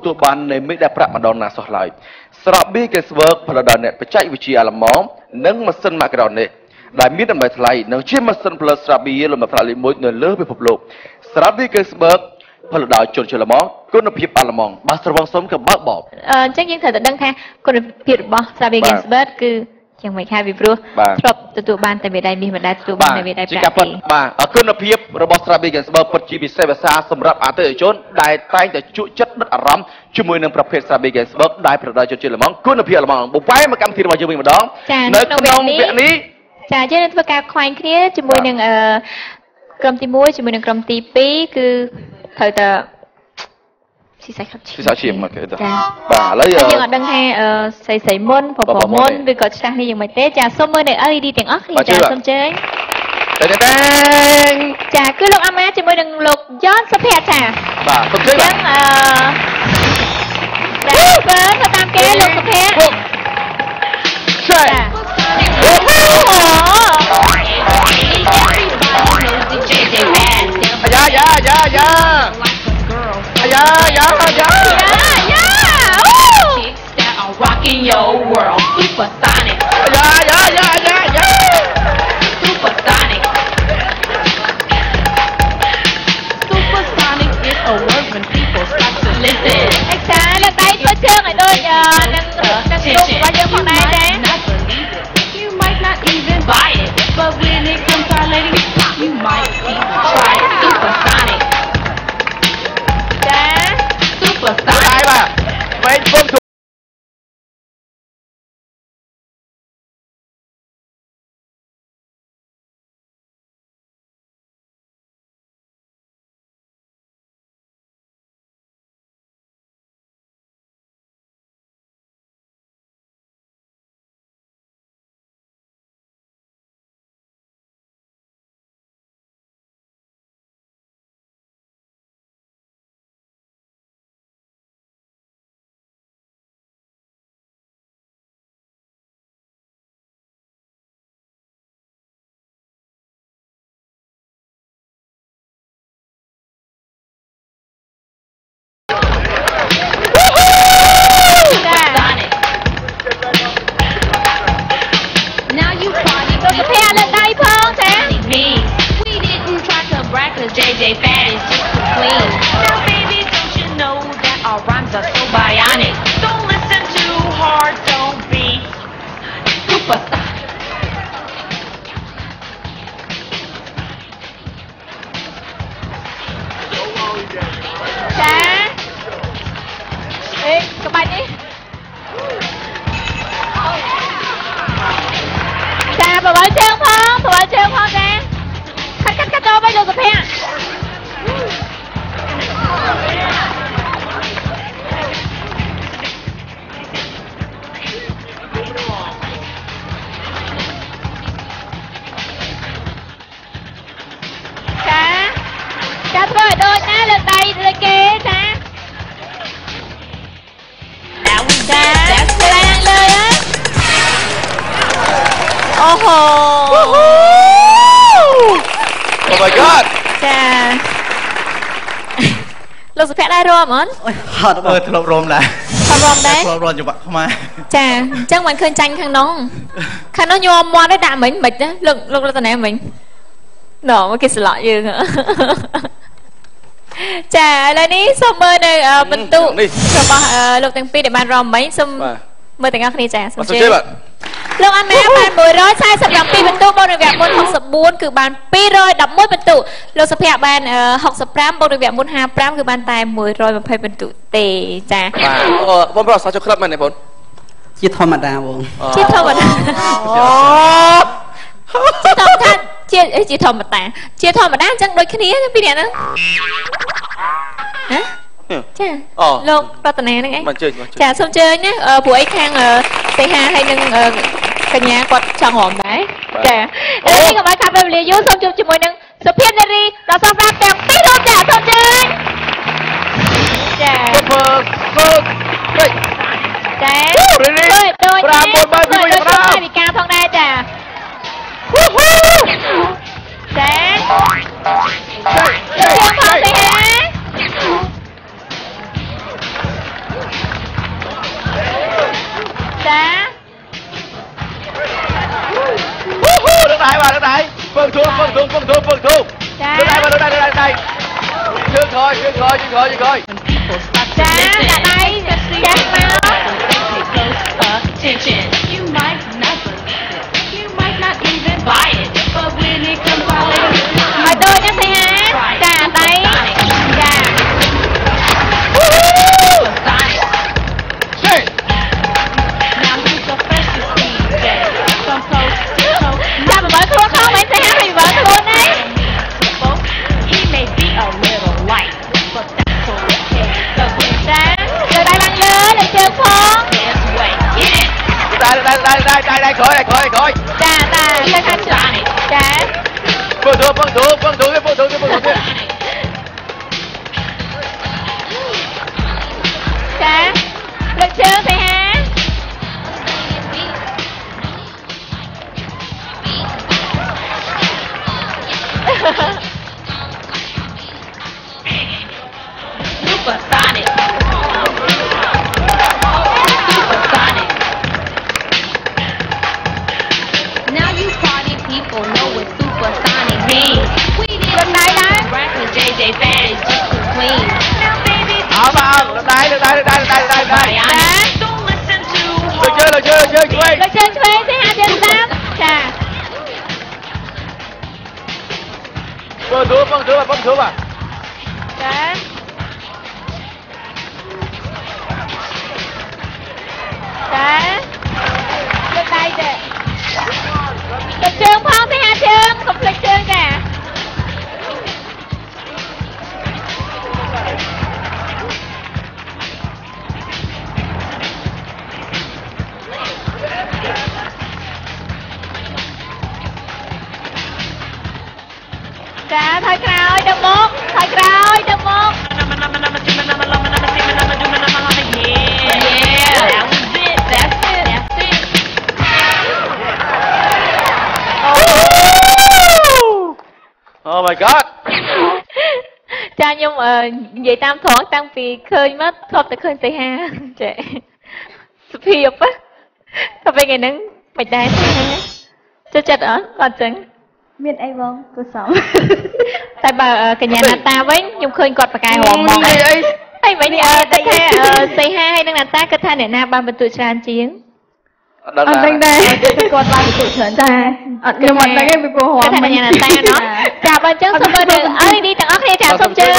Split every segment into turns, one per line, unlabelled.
ទទួលបាននៃមេដែលប្រាក់ម្ដងណាសោះឡើយស្រាប់ Biggestwork ផលិតដោយអ្នកបច្ចេកវិទ្យាអាល្លឺម៉ង់និងម៉ាស៊ីន Macaroni ដែលមានតម្លៃថ្លៃនិងជាម៉ាស៊ីនផលិតស្រាបៀរលំដាប់ថ្នាក់លេខ1នៅលើពិភពលោកស្រាប់ Biggestwork ផលិតដោយជនជាតិអាល្លឺម៉ង់គុណភាពអាល្លឺម៉ង់បាទស្រវឹងសុំក៏បើកបប
អញ្ចឹងយើងត្រូវតែដឹងថាគុណភាពរបស់ស្រាបៀរ Biggestwork គឺយ៉ាងម៉េចហើយពីព្រោះធ្លាប់ទទួលបានតែមេដាយមាសមិនដែលទទួលបានតែមេដាយប្រាក់ទេ
បាទគុណភាពរបស់ស្រាបៀរ Biggestwork ពិតជាពិសេសភាសាសម្រាប់អតិថិជនដែលតែងតែជក់ចិត្តដិតអារម្មណ៍ជាមួយនឹងប្រភេទស្រាបៀរ Biggestwork ដែលប្រដៅជនជាតិអាល្លឺម៉ង់គុណភាពអាល្លឺម៉ង់បំផែមកកម្មវិធីរបស់យើងវិញម្ដងនៅក្នុងវគ្គនេះ
ចាយើងនឹងធ្វើការខ្វែងគ្នាជាមួយនឹងក្រុមទី1ជាមួយនឹងក្រុមទី2គឺត្រូវតែស៊ីសាច់
ឈាមមកគេទៅ
បាទឥឡូវយើងអត់ដឹងថាស្រីមុនប្រពមុនឬក៏ឆ្លាស់នេះយ៉ាងម៉េចទេចាសូមមើលនៅ LED ទាំងអស់គ្នាចាសូមជើញ
តែ
ចាគឺលោកអាម៉ាជាមួយនឹងលោកយ៉នសុភ័ក្រចា
បាទសូមជើញ
ចាបើទៅតាមគេលោកសុភ័ក្រ
ចា
Rocking your world, supersonic. Supersonic. Supersonic is a word when people start to listen.
ឯចាលើដៃធ្វើជើងឲ្យដូចនឹងរូបរបស់យើងផងដែរចា
You might not even buy it, but when it comes to letting it pop, you might even try it. Supersonic.
ចា
Supersonic.
បាទវិញ
JJ Fad is just too clean. Now baby, don't you know that our rhymes are so bionic? Don't listen too hard, don't be supersonic.
Cha. Ê, các bạn đi. Cha, bà bảo trơn phong cha. Cắt đâu bây giờ gặp hè. Cha thôi đôi ná lên đây lên kia cha. Cha, đang lời á. Oh
my god
ចាលោកសុភ័ក្រដែររមអត់
ហត់មើលធ្លាប់រមដែរ
ធ្លាប់រមដែរ
ធ្លាប់រមច្បាក់ខ្មែរ
ចាអញ្ចឹងមិនឃើញចាញ់ខាងនោះញោមមាត់ទេដាក់មិញមិនទេលោករតនាមិញណ៎មកគេស្លាក់យើងចាឥឡូវនេះសូមមើលនៅបន្ទុករបស់លោកទាំងពីរដែលបានរមមិញសូមមើលទាំងអស់គ្នាចាសូមជឿលោកអាម៉ាបាន147បន្ទុកបូកនឹងវគ្គមុន64គឺបាន211បន្ទុកលោកសុភ័ក្របាន65បូកនឹងវគ្គមុន55គឺបានតែ120បន្ទុកទេចា
បាទបងប្រុសសាចូលក្លឹបមែនទេបង
ជាធម្មតាបង
ជាធម្មតាជាធម្មតាអញ្ចឹងដូចគ្នាពីរនាក់ហ្នឹងហ៎ចាលោករតនាហ្នឹងឯងចាសូមជើញណាព្រោះអីខាងសេហាហើយនឹងកញ្ញាគាត់ចង់រំដែរចាឥឡូវនេះកុំឲ្យខាត់ពេលវេលាយូរសូមជួបជាមួយនឹងសុភានារីដ៏ស្រស់ស្អាតទាំងពីររូបចាសូមជើញចា
Super
ចាដូចវិការផងដែរចាចា
Được đại bà, được đại. Phương Thu. Được đại bà, được đại. Chưa thôi.
Dạ, là đây. Dạ,
You might not believe it. You might not even buy it. But when it comes out,
hỏi tôi nha thầy hả? Dạ, đây. Dạ.
now who's the first to see that? From coast to coast.
Dạ, mà mở thua không? Anh thầy hả? Mình mở thua đấy.
He may be a little light, but that's okay. Cause when
Dạ, rồi đây bạn lớn, lại chơi phong.
this way, get it.
Đây, khỏi.
Dạ, chơi khăn
Sonic.
Dạ.
Phương Thu.
Dạ. Lực chưa thầy hả?
Supersonic. Now you party people know what supersonic means. We did
Lần này đấy.
rap with JJ Bad is just too clean. Now baby,
Được đại.
don't listen to
Lực chơi.
Lực chơi thầy hả? Chơi sao? Dạ.
Phương Thu bà.
Dạ. Dạ. Lực đây kìa. Lực trường phong thầy hả trường? Không lực trường kìa. Dạ, thôi kroi, đừng một.
Yeah, that was it. That's it.
Oh my god.
Cha nhưng vậy tam thoáng tăng vì khơi mất không tới khơi ha trẻ phiệp á không phải ngày nắng mày đai cho chặt ở còn trứng
miền ai vâng cô sống
tại bà cả nhà ta với nhung khơi quạt và cài hòm mong hay vậy tất cả xây hai năng là ta kết tha để na 30 tuổi tràn chiến
anh đang đây con 30 tuổi tràn ra nhưng mà đang em bị cô hòm
cả nhà ta nó chào bạn chân xong rồi được ơi đi tặng ốc hay chào xong chưa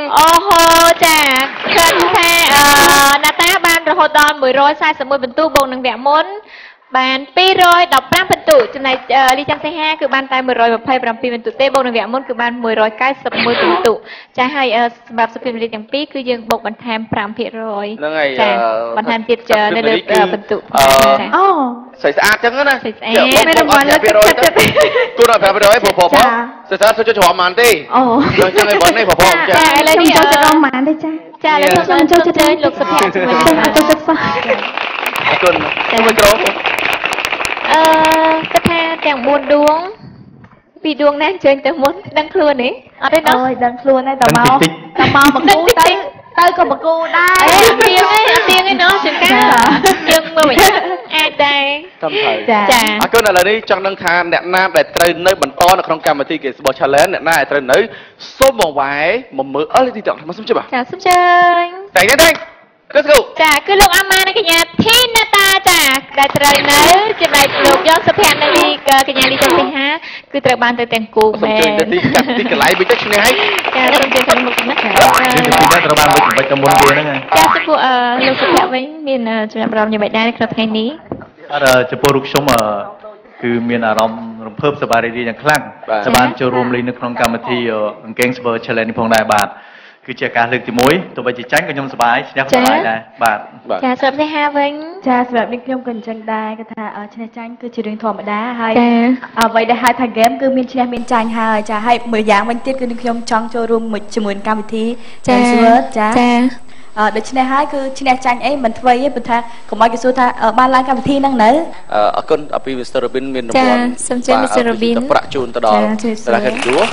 ô hô chà khăn tha na ta ban rồi hồ đòn 140 bình tu bồn năng vẽ môn bàn pi rồi đọc 5 bình tụ trên này đi chăm xe haคือบ้านตาย127bình tụเต้บงในแบบมนคือบ้าน190bình tụจะให้สำหรับสปินเรียนอย่างปีคือยังบกบรรทาม5%นั่นไงบรรทามติดเจอในเรื่องbình tụ
อ๋อ
ใส่สะอาดจังนะ
ใส่สะอาด
ไม่ต้องวันแล้วก็จะ
กูน่ะ5%ให้ผมใส่สะอาดจะหอมมันดิ
อ๋อ
จังไอ้บอลให้ผมจ้ะ
อะไรนี่
เราจะลองหมาได้จ้า
จ้าแล้วเราจะเดินลูกสะพาน
ต้องศึกษา
គុណមួយក្រោ
ก็แท้แต่งบุญดวงปีดวงนั่งเชิญแต่มุนดังครัวนี่เอาได้เนาะ
ôi đang luôn đây tao mau mà cứu tới còn mà cô đây
tiếng ấy nó chuyện cá nhưng mà mình ai đây
tâm thời
chà
cứ là đi trong nâng thang nẹt nam để trời nơi mình to là không cầm mà thi kể bò challenge nẹt nam trời nơi số một vài một mớ ở đi chọn mà sống chưa bà
chào sống chơi
chạy đến đây let's go
ចាគឺលោកអាម៉ានិងកញ្ញាធីណាតាចាដែលត្រូវនៅចំណែកលោកយកសុភ័ក្រនៃកញ្ញាលីចាសិង្ហាគឺត្រូវបានទៅទាំងគូមែនទី
កន្លែងវិញទៅឈ្នះហើយ
ចាសូមជឿខាងមុខណា
ទីនេះត្រូវបានមួយចំណុចទៅមុនគេហ្នឹង
ចាចំពោះលោកសុភ័ក្រវិញមានចំណាប់អារម្មណ៍យ៉ាងម៉េចដែរក្នុងថ្ងៃនេះ
ចំពោះរូបខ្ញុំគឺមានអារម្មណ៍រំភើបសប្បាយរីករាយយ៉ាងខ្លាំងដែលបានចូលរួមលេងនៅក្នុងកម្មវិធីអង្គែងស្ពើ Challenge នេះផងដែរបាទគឺជាការលើកទី1ទោះបីជាចាញ់ក៏ខ្ញុំសប្បាយឈ្នះក៏សប្បាយដែរបាទ
ចាសម្រាប់នេះហាវិញ
ចាសម្រាប់នេះខ្ញុំក៏អញ្ចឹងដែរគាត់ថាឈ្នះចាញ់គឺជារឿងធម្មតាហើយអ្វីដែលហៅថា game គឺមានឈ្នះមានចាញ់ហើយចាហើយមួយយ៉ាងវិញទៀតគឺខ្ញុំចង់ចូលរួមជាមួយកម្មវិធី Dance ចាដូច្នេះហើយគឺឈ្នះចាញ់អីមិនធ្វើទេព្រោះថាកុំឲ្យគេសួរថាបានឡើងកម្មវិធីហ្នឹងនៅ
អរគុណពី Mr. Robin មានរង្វាន់
សូមជម្រាប Mr. Robin
ប្រាក់ជូនទៅដល់តារាកិត្តិយស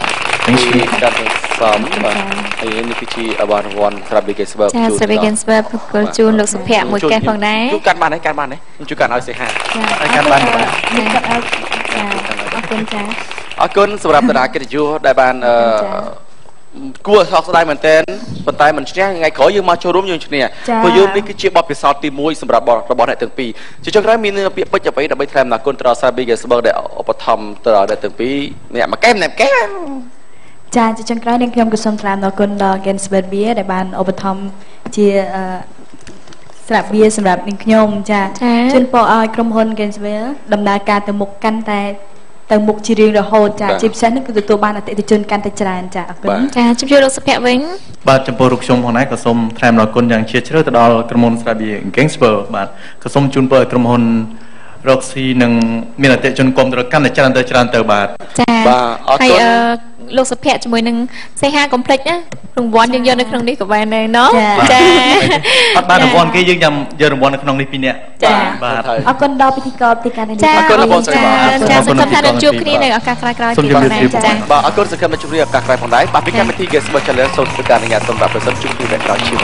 Thank you
កាត់សំបាទហើយនេះគឺជាអវ៉ាន់វ៉ាន់ស្រាប់ប៊ីកេស្បឺ
ចាស្រី Gensberg ប្រគល់ជូនលោកសុភ័ក្រមួយកេះផងដែរ
ជួយកាត់បានទេកាត់បានទេជួយកាត់ឲ្យសេហា
កាត់បានបាទ
នេះគាត់ឲ្យចាអរគុណចា
អរគុណសម្រាប់តារាកិត្តិយសដែលបានគួរសោកស្ដាយមែនទែនប៉ុន្តែមិនឈ្នះថ្ងៃក្រោយយើងមកចូលរួមយើងឈ្នះព្រោះយើងនេះគឺជាបទពិសោធន៍ទី1សម្រាប់របស់អ្នកទាំងពីរជាចុងក្រោយមានពាក្យពេចន៍អ្វីដើម្បីថ្លែងអំណរគុណទៅដល់ Sabi Gensberg ដែលឧបត្ថម្ភទៅដល់អ្នកទាំងពីរអ្នកមកកែមអ្នកកែម
ចាជាចុងក្រោយនឹងខ្ញុំក៏សូមថ្លែងអរគុណដល់ Gensberg ដែលបានឧបត្ថម្ភជាស្រាប់វាសម្រាប់នាងខ្ញុំចាជូនពរឲ្យក្រុមហ៊ុន Gensberg ដំណើរការទៅមុខកាន់តែទៅមុខជារៀងរហូតចាជាពិសេសនេះគឺទទួលបានអតិថិជនកាន់តែច្រើនចាអរគុណចាជម្រាបលោកសុភ័ក្រវិញ
បាទចំពោះរូបខ្ញុំផងដែរក៏សូមថ្លែងអំណរគុណយ៉ាងជ្រាលជ្រៅទៅដល់ក្រុមហ៊ុន Sabi Gensberg បាទក៏សូមជូនពរឲ្យក្រុមហ៊ុន Roxy នឹងមានអតិថិជនគ្រប់គ្រងកាន់តែច្រើនទៅបាទ
ចាបាទអរគុណលោកសុភ័ក្រជាមួយនឹងសេហាកុំភ្លេចណារង្វាន់យើងយកនៅក្នុងនេះក៏បានដែរណោះចា
អត់បានរង្វាន់គេយើងញ៉ាំយករង្វាន់នៅក្នុងនេះពីរនាក់
បាទអរគុណដល់ពិធីករទីការនេះ
អរគុណបងស្រីបាទ
ចាសង្ឃឹមថានឹងជួបគ្នានៅឱកាសក្រោយៗទៀតបងណាចា
បាទអរគុណសង្ឃឹមថាជួបគ្នាឱកាសក្រោយផងដែរបាទពីកម្មវិធី Gensberg Challenge សូមធ្វើការអនុញ្ញាតសម្រាប់ប្រសិទ្ធជួបគ្នានៅក្រោយជា